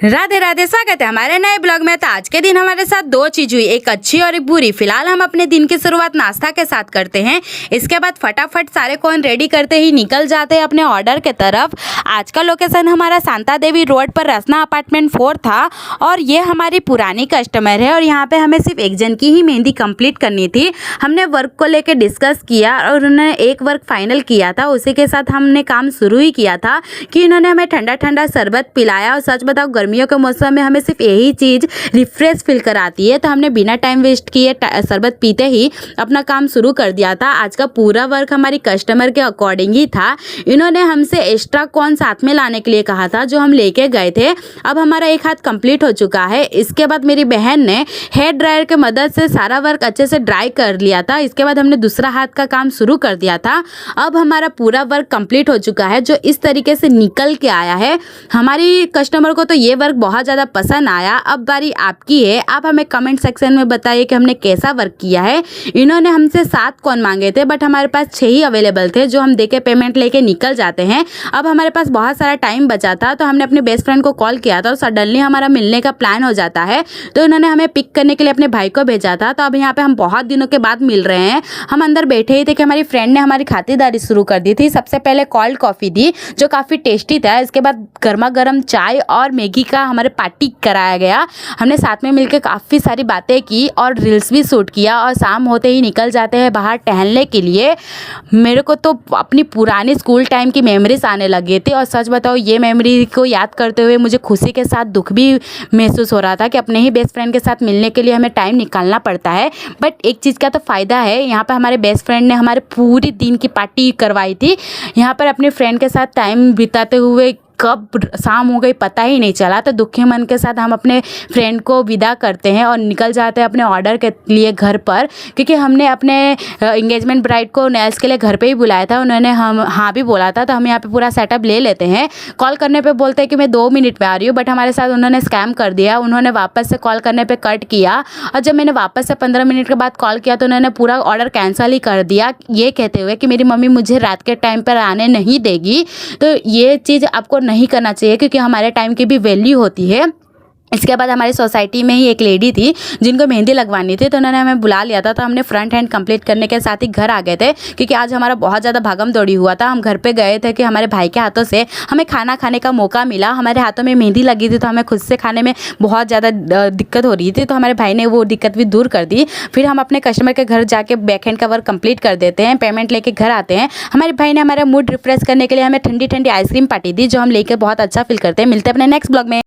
राधे राधे, स्वागत है हमारे नए ब्लॉग में। तो आज के दिन हमारे साथ दो चीज हुई, एक अच्छी और एक बुरी। फिलहाल हम अपने दिन की शुरुआत नाश्ता के साथ करते हैं। इसके बाद फटाफट सारे कौन रेडी करते ही निकल जाते हैं अपने ऑर्डर के तरफ। आज का लोकेशन हमारा शांता देवी रोड पर रसना अपार्टमेंट 4 था और ये हमारी पुरानी कस्टमर है और यहाँ पे हमें सिर्फ एक जन की ही मेहंदी कंप्लीट करनी थी। हमने वर्क को लेकर डिस्कस किया और उन्होंने एक वर्क फाइनल किया था, उसी के साथ हमने काम शुरू ही किया था कि इन्होंने हमें ठंडा ठंडा शरबत पिलाया। और सच बताओ, गर्मियों के मौसम में हमें सिर्फ यही चीज़ रिफ्रेश फील कराती है, तो हमने बिना टाइम वेस्ट किए शरबत पीते ही अपना काम शुरू कर दिया था। आज का पूरा वर्क हमारी कस्टमर के अकॉर्डिंग ही था। इन्होंने हमसे एक्स्ट्रा कौन साथ में लाने के लिए कहा था, जो हम लेके गए थे। अब हमारा एक हाथ कंप्लीट हो चुका है। इसके बाद मेरी बहन ने हेयर ड्रायर की मदद से सारा वर्क अच्छे से ड्राई कर लिया था। इसके बाद हमने दूसरा हाथ का काम शुरू कर दिया था। अब हमारा पूरा वर्क कंप्लीट हो चुका है, जो इस तरीके से निकल के आया है। हमारी कस्टमर को तो ये वर्क बहुत ज़्यादा पसंद आया। अब बारी आपकी है, आप हमें कमेंट सेक्शन में बताइए कि हमने कैसा वर्क किया है। इन्होंने हमसे 7 कौन मांगे थे, बट हमारे पास 6 ही अवेलेबल थे, जो हम देके पेमेंट लेके निकल जाते हैं। अब हमारे पास बहुत सारा टाइम बचा था, तो हमने अपने बेस्ट फ्रेंड को कॉल किया था और सडनली हमारा मिलने का प्लान हो जाता है। तो इन्होंने हमें पिक करने के लिए अपने भाई को भेजा था। तो अब यहाँ पे हम बहुत दिनों के बाद मिल रहे हैं। हम अंदर बैठे ही थे कि हमारी फ्रेंड ने हमारी खातिरदारी शुरू कर दी थी। सबसे पहले कोल्ड कॉफ़ी दी, जो काफ़ी टेस्टी था। इसके बाद गर्मा गर्म चाय और मैगी का हमारे पार्टी कराया गया। हमने साथ में मिलकर काफ़ी सारी बातें की और रील्स भी शूट किया और शाम होते ही निकल जाते हैं बाहर टहलने के लिए। मेरे को तो अपनी पुरानी स्कूल टाइम की मेमोरीज आने लगे थे और सच बताओ, ये मेमोरी को याद करते हुए मुझे खुशी के साथ दुख भी महसूस हो रहा था कि अपने ही बेस्ट फ्रेंड के साथ मिलने के लिए हमें टाइम निकालना पड़ता है। बट एक चीज़ का तो फ़ायदा है, यहाँ पर हमारे बेस्ट फ्रेंड ने हमारे पूरी दिन की पार्टी करवाई थी। यहाँ पर अपने फ्रेंड के साथ टाइम बिताते हुए कब शाम हो गई पता ही नहीं चला। तो दुखी मन के साथ हम अपने फ्रेंड को विदा करते हैं और निकल जाते हैं अपने ऑर्डर के लिए घर पर, क्योंकि हमने अपने एंगेजमेंट ब्राइड को नेल्स के लिए घर पे ही बुलाया था। उन्होंने हम हाँ भी बोला था, तो हम यहाँ पे पूरा सेटअप ले लेते हैं। कॉल करने पे बोलते हैं कि मैं 2 मिनट में आ रही हूँ, बट हमारे साथ उन्होंने स्कैम कर दिया। उन्होंने वापस से कॉल करने पर कट किया और जब मैंने वापस से 15 मिनट के बाद कॉल किया तो उन्होंने पूरा ऑर्डर कैंसिल ही कर दिया, ये कहते हुए कि मेरी मम्मी मुझे रात के टाइम पर आने नहीं देगी। तो ये चीज़ आपको नहीं करना चाहिए, क्योंकि हमारे टाइम की भी वैल्यू होती है। इसके बाद हमारी सोसाइटी में ही एक लेडी थी जिनको मेहंदी लगवानी थी, तो उन्होंने हमें बुला लिया था। तो हमने फ्रंट हैंड कंप्लीट करने के साथ ही घर आ गए थे, क्योंकि आज हमारा बहुत ज़्यादा भागम दौड़ी हुआ था। हम घर पे गए थे कि हमारे भाई के हाथों से हमें खाना खाने का मौका मिला। हमारे हाथों में मेहंदी लगी थी, तो हमें खुद से खाने में बहुत ज़्यादा दिक्कत हो रही थी, तो हमारे भाई ने वो दिक्कत भी दूर कर दी। फिर हम अपने कस्टमर के घर जाके बैक हैंड का वर्क कंप्लीट कर देते हैं, पेमेंट लेके घर आते हैं। हमारे भाई ने हमारा मूड रिफ्रेश करने के लिए हमें ठंडी ठंडी आइसक्रीम पार्टी दी, जो हम लेकर बहुत अच्छा फील करते हैं। मिलते हैं अपने नेक्स्ट ब्लॉग में।